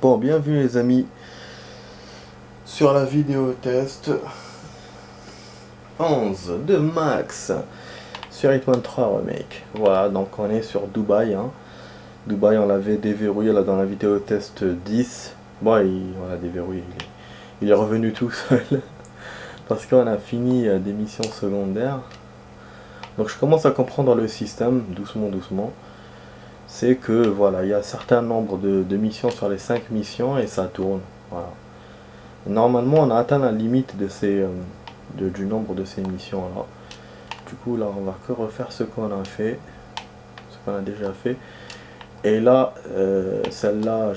Bon, bienvenue les amis sur la vidéo test 11 de Max sur Hitman 3 Remake. Voilà, donc on est sur Dubaï. Dubaï, on l'avait déverrouillé là dans la vidéo test 10. Bon, on l'a déverrouillé, il est revenu tout seul parce qu'on a fini des missions secondaires. Donc je commence à comprendre le système, doucement, doucement. C'est que voilà, il y a un certain nombre de missions sur les 5 missions et ça tourne. Voilà. Normalement, on a atteint la limite du nombre de ces missions là. Du coup, là, on va que refaire ce qu'on a fait, ce qu'on a déjà fait. Et là, celle-là,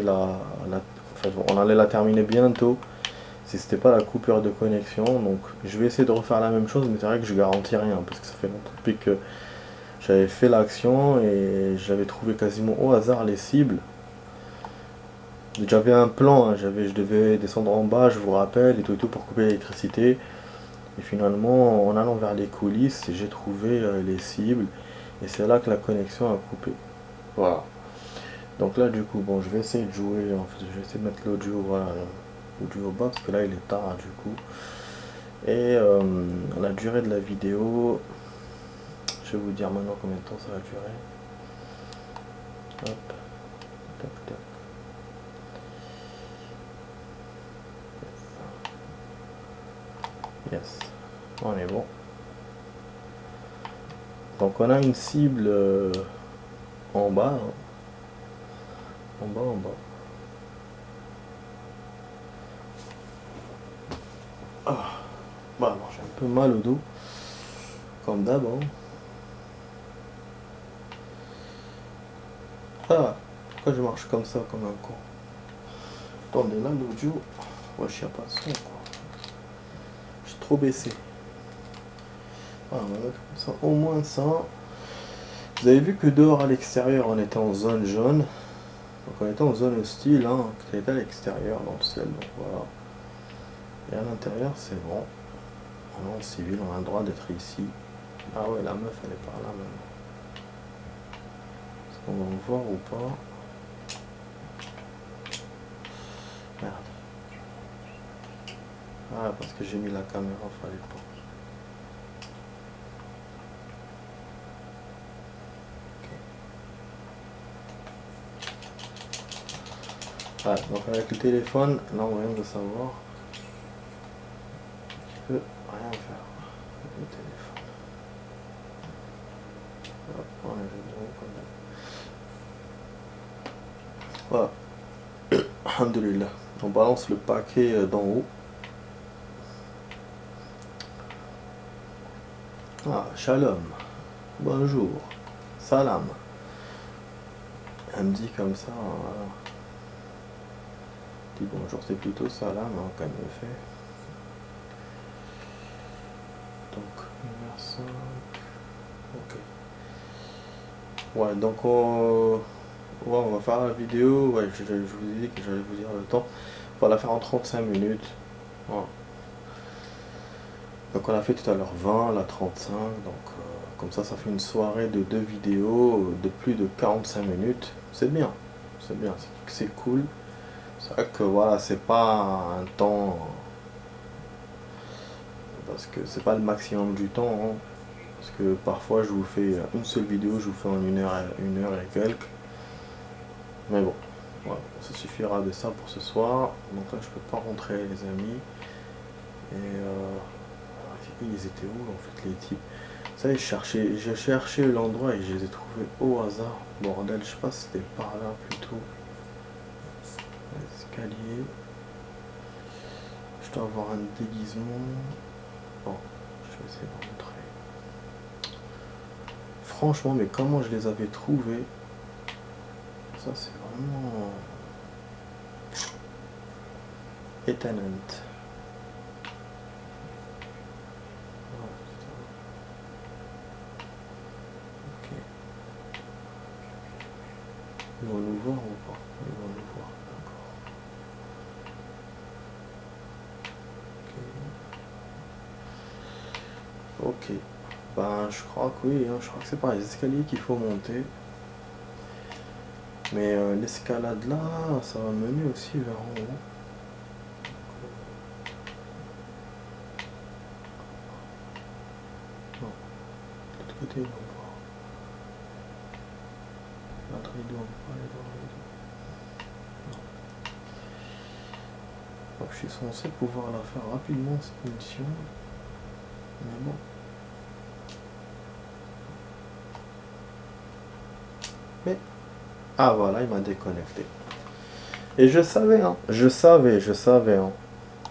enfin, on allait la terminer bientôt si c'était pas la coupure de connexion. Donc, je vais essayer de refaire la même chose, mais c'est vrai que je garantis rien parce que ça fait longtemps depuis que j'avais fait l'action et j'avais trouvé quasiment au hasard les cibles. J'avais un plan, je devais descendre en bas, je vous rappelle, et tout pour couper l'électricité. Et finalement, en allant vers les coulisses, j'ai trouvé les cibles. Et c'est là que la connexion a coupé. Voilà. Donc là, du coup, bon, je vais essayer de jouer. En fait, je vais essayer de mettre l'audio, voilà, l'audio bas, parce que là, il est tard, du coup. Et la durée de la vidéo, je vais vous dire maintenant combien de temps ça va durer. Hop. Tac, tac. Yes, on est bon. Donc on a une cible en bas, en bas, en bas. Ah. Bah alors j'ai un peu mal au dos, comme d'hab. Ah, pourquoi je marche comme ça, comme un con? Attendez, là l'audio, wesh, y'a pas de son quoi. Je suis trop baissé. Voilà, on va mettre comme ça, au moins ça. Vous avez vu que dehors à l'extérieur on était en zone jaune. Donc on était en zone hostile, qui était à l'extérieur dans le ciel, donc voilà. Et à l'intérieur c'est bon. On est en civil, on a le droit d'être ici. Ah ouais, la meuf elle est par là maintenant. Est-ce qu'on va en voir ou pas? Merde. Ah, parce que j'ai mis la caméra, fallait pas. Ah, donc avec le téléphone, là on vient de savoir. Je peux rien faire avec le téléphone. Hop, on est comme ça. Voilà. Alhamdulillah. On balance le paquet d'en haut. Ah, shalom. Bonjour. Salam. Elle me dit comme ça. Voilà. Dit bonjour, c'est plutôt salam qu'elle me fait. Donc, numéro 5. Ok. Ouais, donc on va faire la vidéo. Ouais, je vous ai dit que j'allais vous dire le temps. On va la faire en 35 minutes. Voilà. Donc on a fait tout à l'heure 20, là 35. Donc comme ça fait une soirée de 2 vidéos de plus de 45 minutes. C'est bien. C'est bien. C'est cool. C'est vrai que voilà, c'est pas un temps. Parce que c'est pas le maximum du temps. Parce que parfois je vous fais une seule vidéo, je vous fais en une heure et quelques. Mais bon, voilà, ça suffira de ça pour ce soir. Donc là je peux pas rentrer les amis. Et ils étaient où en fait les types? Ça j'ai cherché l'endroit et je les ai trouvés au hasard. Bordel, je sais pas si c'était par là plutôt. Escalier. Je dois avoir un déguisement. Bon, je vais essayer de montrer. Franchement, mais comment je les avais trouvés? Ça c'est vraiment étonnant. Ok. Ils vont nous voir ou pas? Ils vont nous voir, d'accord. Ok. Ben je crois que oui, je crois que c'est par les escaliers qu'il faut monter. Mais l'escalade là, ça va mener aussi vers en haut. Non, de l'autre côté, non pas. L'autre rideau, on peut pas aller dans le rideau. Non. Donc je suis censé pouvoir la faire rapidement cette mission. Mais bon. Mais. Ah voilà, il m'a déconnecté. Et je savais, hein. Je savais, hein.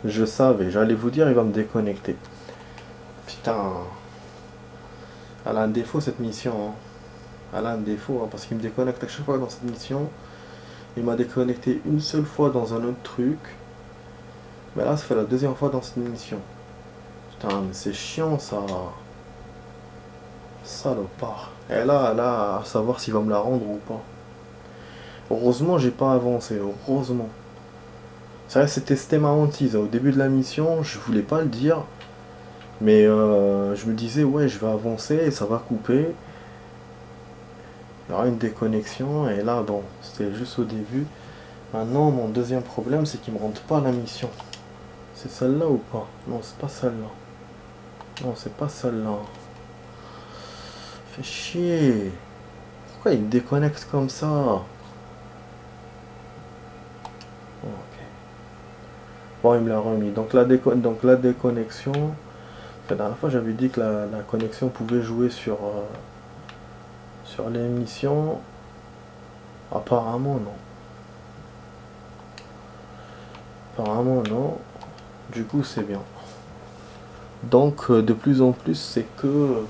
Je savais, j'allais vous dire, il va me déconnecter. Putain. Elle a un défaut cette mission, hein. Elle a un défaut, hein, parce qu'il me déconnecte à chaque fois dans cette mission. Il m'a déconnecté une seule fois dans un autre truc. Mais là, ça fait la deuxième fois dans cette mission. Putain, mais c'est chiant ça. Salopard. Et là, à savoir s'il va me la rendre ou pas. Heureusement, j'ai pas avancé. Heureusement. C'est vrai, c'était ma hantise. Au début de la mission, je voulais pas le dire. Mais je me disais, ouais, je vais avancer et ça va couper. Il y aura une déconnexion. Et là, bon, c'était juste au début. Maintenant, mon deuxième problème, c'est qu'il me rentre pas la mission. C'est celle-là ou pas? Non, c'est pas celle-là. Non, c'est pas celle-là. Fait chier. Pourquoi il me déconnecte comme ça? Ok. Bon, il me l'a remis. Donc la déconnexion. La dernière fois, j'avais dit que la connexion pouvait jouer sur l'émission. Apparemment, non. Apparemment, non. Du coup, c'est bien. Donc, de plus en plus, c'est que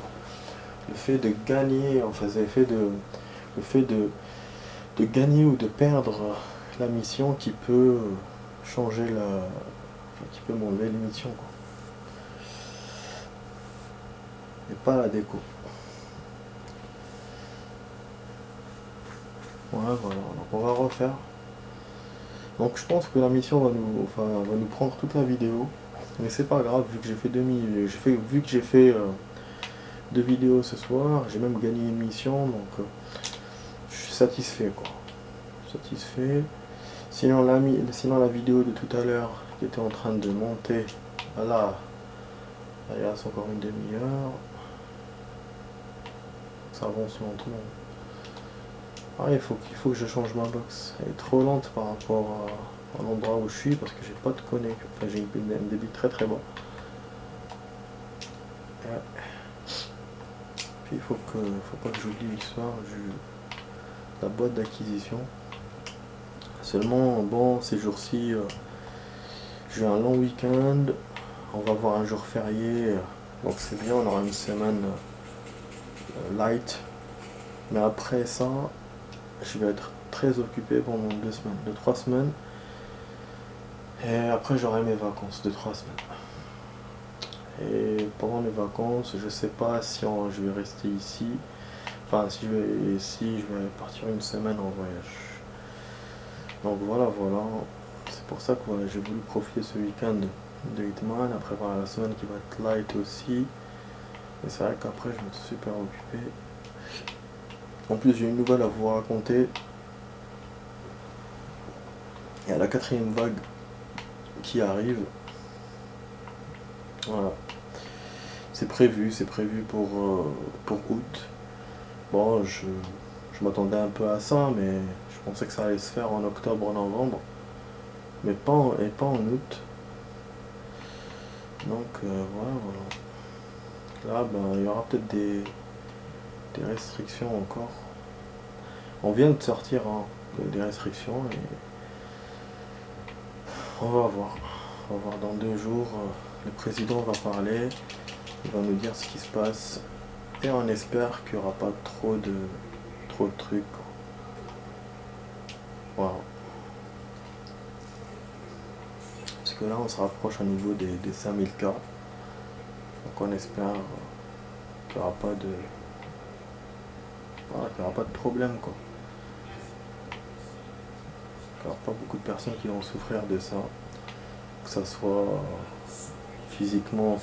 le fait de gagner, enfin, le fait de gagner ou de perdre la mission qui peut changer qui peut m'enlever l'émission, quoi. Et pas la déco. Ouais, voilà, donc on va refaire. Donc je pense que la mission va nous prendre toute la vidéo. Mais c'est pas grave, vu que j'ai fait deux vidéos ce soir, j'ai même gagné une mission, donc je suis satisfait, quoi. Satisfait. Sinon la vidéo de tout à l'heure qui était en train de monter, là, il reste encore une demi-heure. Ça avance lentement. Ah, il faut que je change ma box. Elle est trop lente par rapport à l'endroit où je suis parce que j'ai pas de connexion. Enfin, j'ai un débit très très bas. Ouais. Puis faut pas que j'oublie l'histoire de la boîte d'acquisition. Seulement, bon, ces jours-ci, j'ai un long week-end. On va avoir un jour férié. Donc c'est bien, on aura une semaine light. Mais après ça, je vais être très occupé pendant 3 semaines. Et après j'aurai mes vacances de 3 semaines. Et pendant les vacances, je sais pas si je vais rester ici. Enfin, si je vais partir une semaine en voyage. Donc voilà. C'est pour ça que voilà, j'ai voulu profiter ce week-end de Hitman. Après voilà, la semaine qui va être light aussi. Et c'est vrai qu'après je vais être super occupé. En plus j'ai une nouvelle à vous raconter. Il y a la 4e vague qui arrive. Voilà. C'est prévu pour août. Bon, je m'attendais un peu à ça, mais je pensais que ça allait se faire en octobre, novembre. Mais pas en août. Donc voilà. Là, ben, il y aura peut-être des restrictions encore. On vient de sortir des restrictions et on va voir. On va voir dans 2 jours. Le président va parler. Il va nous dire ce qui se passe. Et on espère qu'il n'y aura pas trop de trucs. Voilà. Parce que là, on se rapproche à nouveau des 5000 cas. Donc on espère qu'il n'y aura pas de... Voilà, qu'il n'y aura pas de problème, quoi. Qu'il n'y aura pas beaucoup de personnes qui vont souffrir de ça. Que ça soit physiquement,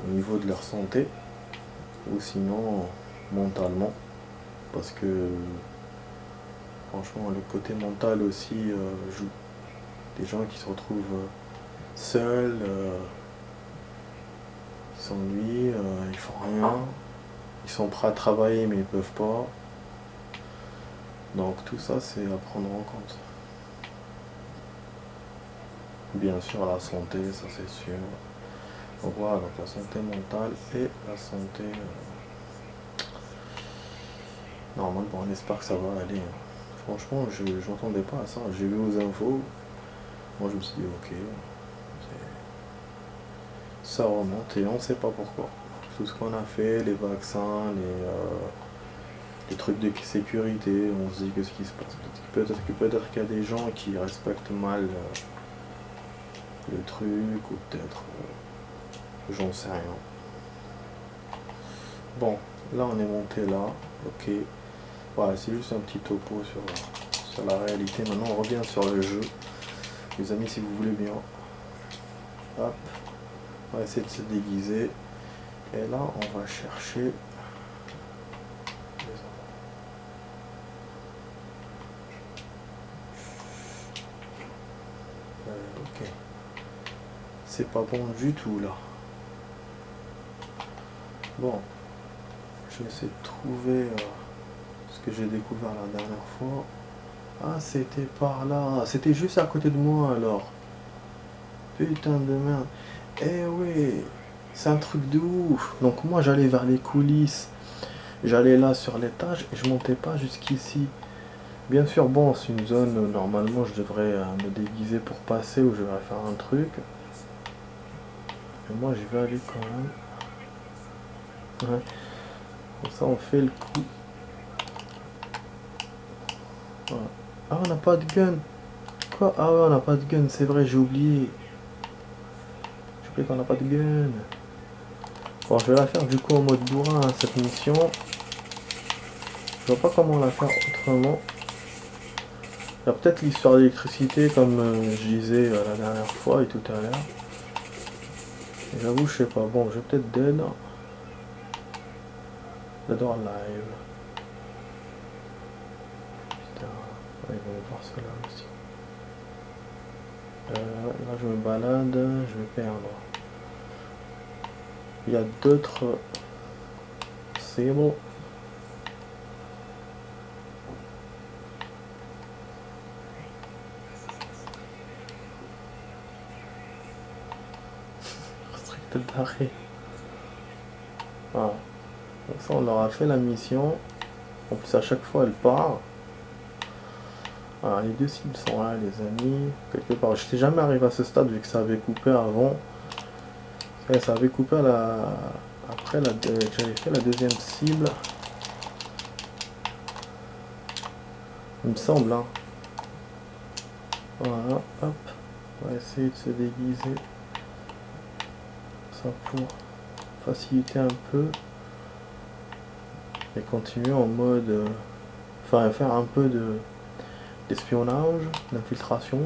au niveau de leur santé, ou sinon mentalement, parce que Franchement, le côté mental aussi joue. Des gens qui se retrouvent seuls, ils s'ennuient, ils font rien, ils sont prêts à travailler mais ils peuvent pas. Donc tout ça c'est à prendre en compte. Bien sûr la santé, ça c'est sûr. Donc voilà, donc la santé mentale et la santé... Normalement, on espère que ça va aller. Franchement, je m'attendais pas à ça. J'ai vu aux infos. Moi, je me suis dit, ok, ça remonte et on ne sait pas pourquoi. Tout ce qu'on a fait, les vaccins, les trucs de sécurité, on se dit qu'est-ce qui se passe. Peut-être qu'il y a des gens qui respectent mal le truc, ou peut-être, j'en sais rien. Bon, là on est monté là, ok. Voilà, c'est juste un petit topo sur la réalité. Maintenant on revient sur le jeu. Les amis, si vous voulez bien. Hop. On va essayer de se déguiser. Et là, on va chercher... ok. C'est pas bon du tout, là. Bon. Je vais essayer de trouver ce que j'ai découvert la dernière fois. Ah, c'était par là. C'était juste à côté de moi, alors. Putain de merde. Eh oui, c'est un truc de ouf. Donc moi j'allais vers les coulisses, j'allais là sur l'étage et je montais pas jusqu'ici. Bien sûr, bon, c'est une zone, normalement je devrais me déguiser pour passer ou je vais faire un truc. Mais moi je vais aller quand même. Ouais. Comme ça on fait le coup. Voilà. Ah, on n'a pas de gun. Quoi? Ah ouais, on n'a pas de gun, c'est vrai, j'ai oublié. J'ai oublié qu'on n'a pas de gun. Bon, je vais la faire du coup en mode bourrin, hein, cette mission. Je vois pas comment la faire autrement. Il y a peut-être l'histoire d'électricité comme je disais la dernière fois et tout à l'heure. J'avoue, je sais pas. Bon, je vais peut-être dead. Dead or live. Putain, ouais, ils vont voir cela aussi. Là, je me balade, je vais perdre. Il y a d'autres cibles. Strict d'arrêt. Voilà. Donc ça, on aura fait la mission. En plus, à chaque fois, elle part. Alors, les deux cibles sont là, les amis. Quelque part. Je n'étais jamais arrivé à ce stade vu que ça avait coupé avant. Ça avait coupé à la... après j'avais fait la deuxième cible. Il me semble, hein. Voilà, hop. On va essayer de se déguiser. Ça pour faciliter un peu. Et continuer en mode... enfin, faire un peu d'espionnage, d'infiltration.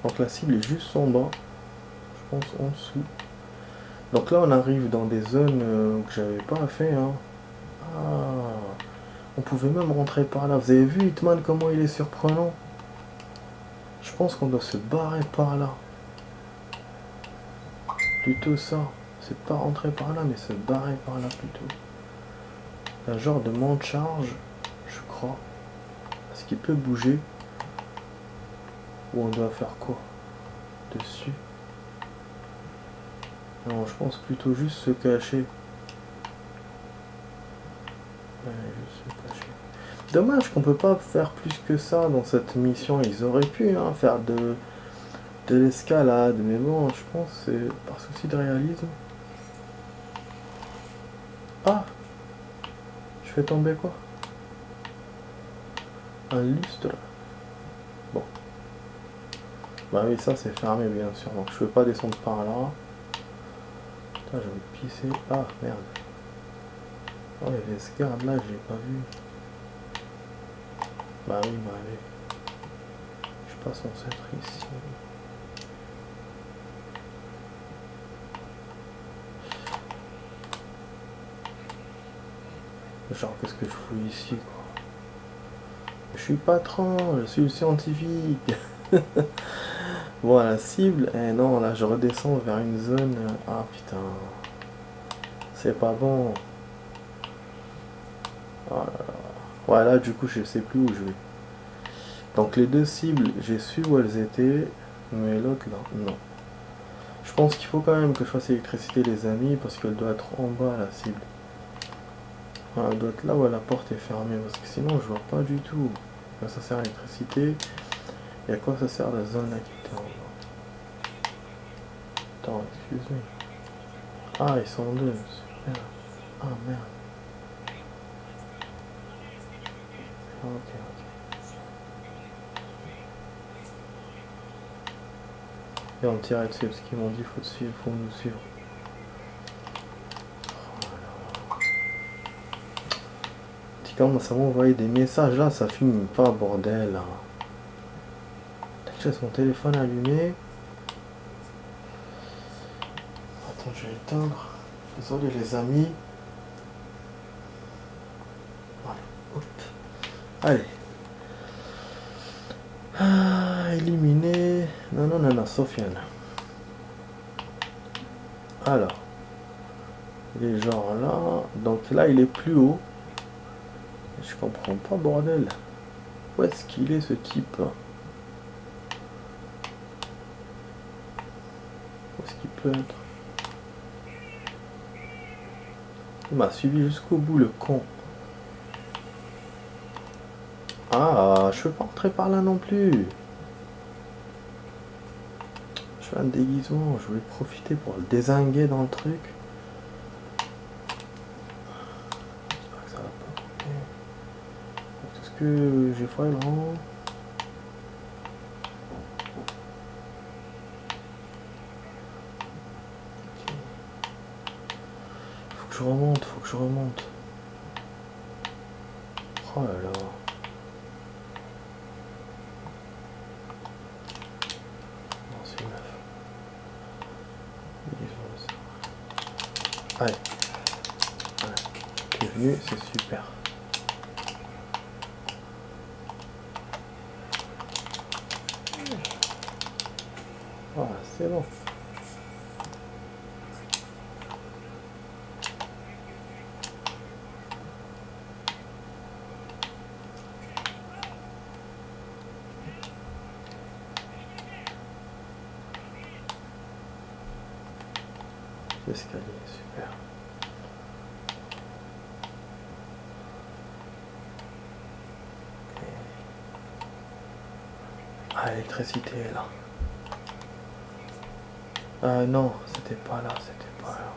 Donc la cible est juste en bas. Je pense en dessous. Donc là on arrive dans des zones que j'avais pas fait, hein. Ah, on pouvait même rentrer par là. Vous avez vu Hitman comment il est surprenant? Je pense qu'on doit se barrer par là. Plutôt ça. C'est pas rentrer par là mais se barrer par là plutôt. Un genre de monte charge, je crois. Est-ce qu'il peut bouger? Ou on doit faire quoi? Dessus? Non, je pense plutôt juste se cacher. Ouais, juste se cacher. Dommage qu'on peut pas faire plus que ça dans cette mission. Ils auraient pu hein, faire de l'escalade, mais bon, je pense que c'est par souci de réalisme. Ah! Je fais tomber quoi? Un lustre. Bon. Bah oui, ça c'est fermé bien sûr, donc je peux pas descendre par là. Putain, je vais pisser. Ah, merde. Oh, il y avait ce garde là, j'ai pas vu. Bah oui, bah allez. Je suis pas censé être ici. Genre, qu'est-ce que je fous ici, quoi? Je suis patron, je suis le scientifique. Bon, la cible, eh non, là je redescends vers une zone. Ah putain, c'est pas bon. Oh là là. Ouais, là du coup, je sais plus où je vais. Donc les deux cibles, j'ai su où elles étaient, mais l'autre là, non. Je pense qu'il faut quand même que je fasse électricité, les amis, parce qu'elle doit être en bas la cible. Voilà, elle doit être là où la porte est fermée, parce que sinon je vois pas du tout. Là, ça sert à l'électricité. Et à quoi ça sert la zone là qui était en bas? Attends, excuse-moi. Ah, ils sont deux, super. Ah merde. Ok, ok. Et on tirait dessus parce qu'ils m'ont dit faut te suivre, faut nous suivre. Tu commences à m'envoyer des messages là, ça filme pas, bordel. Là. Je laisse mon téléphone allumé. Attends, je vais éteindre. Désolé les amis. Voilà, hop. Allez. Ah, éliminé. Non, non, non, non, Sofiane. Alors. Il est genre là. Donc là, il est plus haut. Je comprends pas, bordel. Où est-ce qu'il est ce type? Où est-ce qu'il peut être? Il m'a suivi jusqu'au bout, le con. Ah, je peux pas entrer par là non plus. Je fais un déguisement, je voulais profiter pour le dézinguer dans le truc. J'espère que ça va pas couper. Est-ce que j'ai fait le rang? Faut que je remonte, faut que je remonte. Oh là là. Non, c'est une meuf. Allez. Voilà. T'es venu, c'est super. Voilà, c'est bon. L'escalier, super. Ah, l'électricité est là. Ah non, c'était pas là, c'était pas là.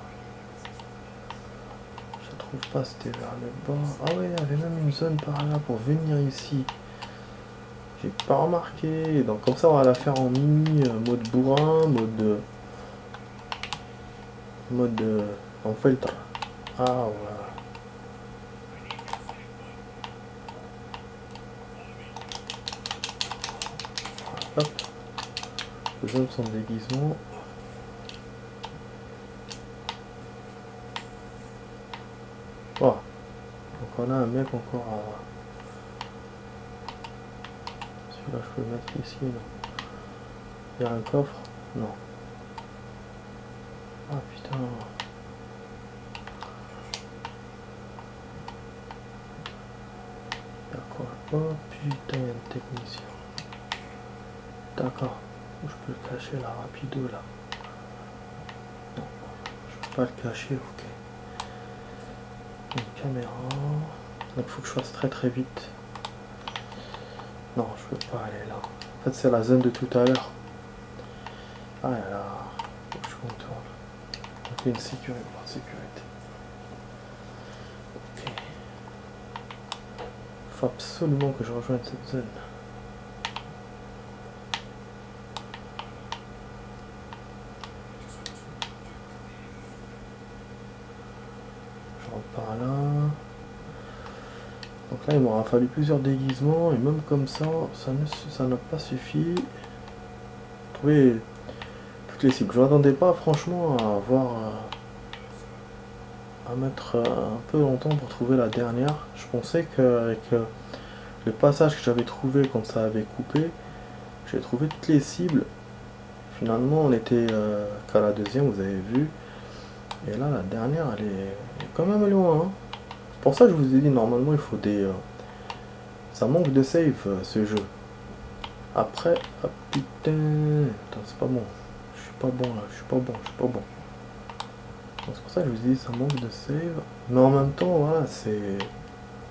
Je trouve pas, c'était vers le bas. Ah ouais, il y avait même une zone par là pour venir ici. J'ai pas remarqué. Donc comme ça, on va la faire en mini, mode bourrin, mode en filtre. Ah ouais. Hop. Faisons son déguisement. Voilà. Donc on a un mec encore à... Celui-là je peux le mettre ici, non. Il y a un coffre? Non. Ah putain. Il y a quoi? Oh putain, il y a un technicien. D'accord. Je peux le cacher là, rapido là. Non. Je peux pas le cacher, ok. Une caméra. Donc faut que je fasse très très vite. Non, je peux pas aller là. En fait, c'est la zone de tout à l'heure. Ah là là. Faut que je contourne. Donc une sécurité, pas de sécurité. Ok. Faut absolument que je rejoigne cette zone. Je rentre par là. Donc là, il m'aura fallu plusieurs déguisements, et même comme ça, ça n'a pas suffi. Trouver toutes les cibles. Je m'attendais pas franchement à avoir à mettre un peu longtemps pour trouver la dernière. Je pensais qu'avec le passage que j'avais trouvé quand ça avait coupé, j'ai trouvé toutes les cibles. Finalement, on était qu'à la deuxième, vous avez vu. Et là, la dernière, elle est quand même loin. Hein. C'est pour ça que je vous ai dit, normalement, il faut des... ça manque de save, ce jeu. Après... Ah putain... Attends, c'est pas bon. Je suis pas bon, là. Je suis pas bon. Donc, c'est pour ça que je vous ai dit, ça manque de save. Mais en même temps, voilà, c'est...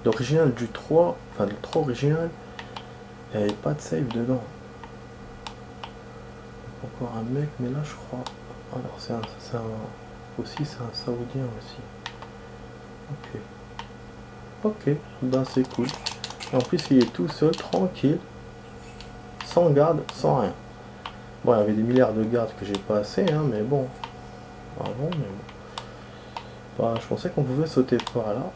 L'original du 3, enfin, le 3 original, il n'y avait pas de save dedans. Encore un mec, mais là, je crois... Alors, c'est aussi, c'est un Saoudien aussi. Ok, ben c'est cool. Et en plus, il est tout seul, tranquille, sans garde, sans rien. Bon, il y avait des milliards de gardes que j'ai pas assez, hein, mais bon. Ah bon, mais bon. Bah, je pensais qu'on pouvait sauter par là.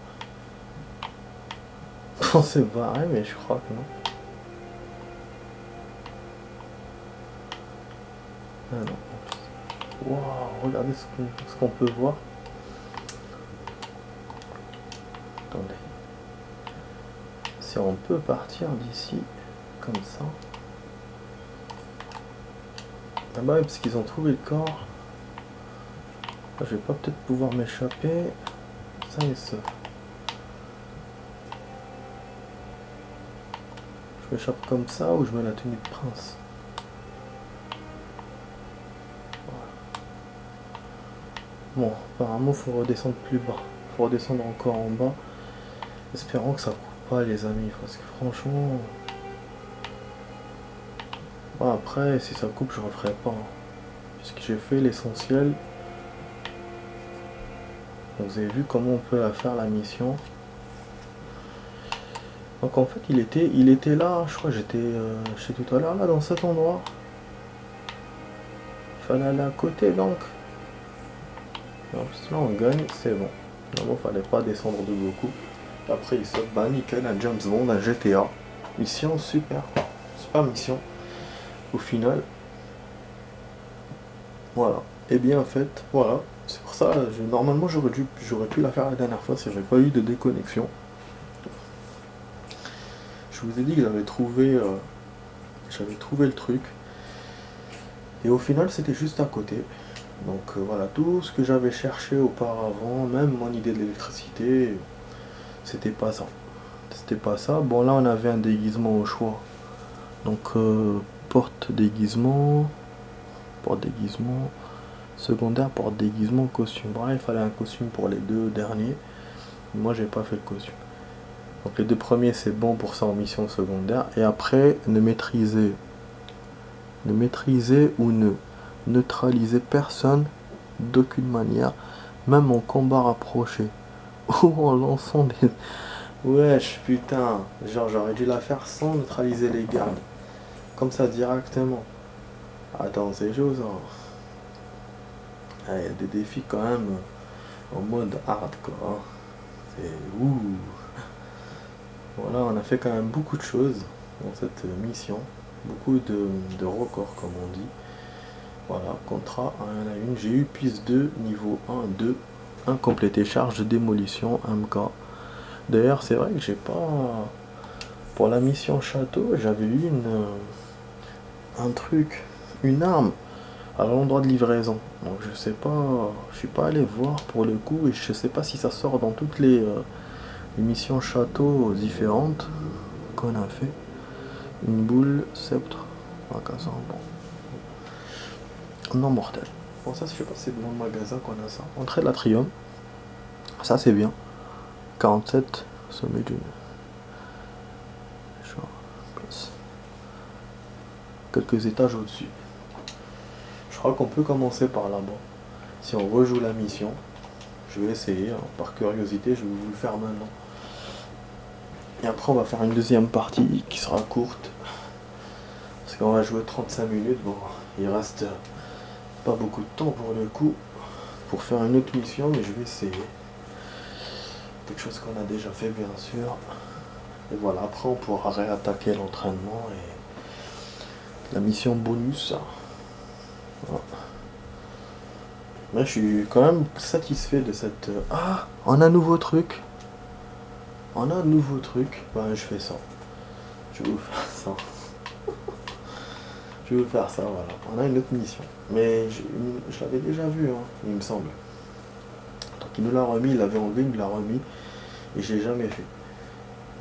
On s'est barré, mais je crois que non. Ah non. Waouh, regardez ce qu'on peut voir. Attendez. Si on peut partir d'ici, comme ça. Ah bah oui, parce qu'ils ont trouvé le corps. Je vais pas peut-être pouvoir m'échapper. Ça et ça. Je m'échappe comme ça ou je mets la tenue de prince. Bon, apparemment faut redescendre plus bas. Faut redescendre encore en bas. Espérons que ça coupe pas les amis. Parce que franchement... Bon, après, si ça coupe, je referai pas. Hein, puisque j'ai fait l'essentiel. Donc vous avez vu comment on peut la faire la mission. Donc en fait il était là, je crois que j'étais tout à l'heure là dans cet endroit. Fallait aller à côté donc. Et en plus là on gagne, c'est bon. Normalement fallait pas descendre de beaucoup. Après il saute, bah nickel, un James Bond, un GTA. Mission super. Super mission. Au final. Voilà. Et bien fait, voilà. C'est pour ça, normalement j'aurais pu la faire la dernière fois si j'avais pas eu de déconnexion. Je vous ai dit que j'avais trouvé le truc. Et au final, c'était juste à côté. Donc voilà, tout ce que j'avais cherché auparavant, même mon idée de l'électricité, c'était pas ça. C'était pas ça. Bon, là, on avait un déguisement au choix. Donc, porte déguisement, secondaire, porte déguisement, costume. Bon, là, il fallait un costume pour les deux derniers. Moi, j'ai pas fait le costume. Donc les deux premiers c'est bon pour ça en mission secondaire. Et après ne maîtriser ou ne neutraliser personne d'aucune manière, même en combat rapproché. Ou en lançant des... Wesh putain, genre j'aurais dû la faire sans neutraliser les gardes. Comme ça directement. Attends, c'est chaud ça. Il y a des défis quand même en mode hardcore. C'est ouh. Voilà, on a fait quand même beaucoup de choses dans cette mission, beaucoup de records comme on dit. Voilà, contrat 1 à 1, j'ai eu piste 2, niveau 1, 2, 1 complété, charge de démolition, MK. D'ailleurs, c'est vrai que j'ai pas... Pour la mission château, j'avais eu un truc, une arme à l'endroit de livraison. Donc je sais pas, je suis pas allé voir pour le coup et je sais pas si ça sort dans toutes les missions château différentes qu'on a fait. Une boule, sceptre, magasin, bon. Non mortel. Bon ça je sais pas si c'est dans le magasin qu'on a ça. Entrée de l'atrium. Ça c'est bien. 47, sommet d'une. Quelques étages au-dessus. Je crois qu'on peut commencer par là-bas. Si on rejoue la mission. Je vais essayer, hein. Par curiosité, je vais vous le faire maintenant. Et après on va faire une deuxième partie qui sera courte. Parce qu'on va jouer 35 minutes. Bon, il reste pas beaucoup de temps pour le coup. Pour faire une autre mission, mais je vais essayer. Quelque chose qu'on a déjà fait bien sûr. Et voilà, après on pourra réattaquer l'entraînement et la mission bonus. Voilà. Mais je suis quand même satisfait de cette... Ah, on a un nouveau truc. Ben je fais ça. Je vais vous faire ça. Je vais vous faire ça, voilà. On a une autre mission. Mais je l'avais déjà vu, hein, il me semble. Donc il nous l'a remis, il l'avait enlevé, il nous l'a remis. Et je l'ai jamais fait.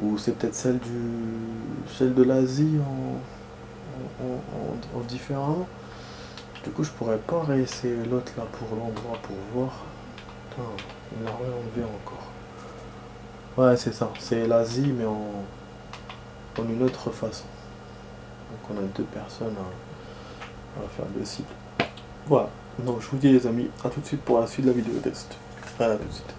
Ou c'est peut-être celle de l'Asie en différent. Du coup je pourrais pas réessayer l'autre là pour l'endroit pour voir. Putain, il l'a enlevé encore. Ouais c'est ça, c'est l'Asie mais en une autre façon. Donc on a deux personnes à faire le cible. Voilà, donc je vous dis les amis, à tout de suite pour la suite de la vidéo test. À tout de suite.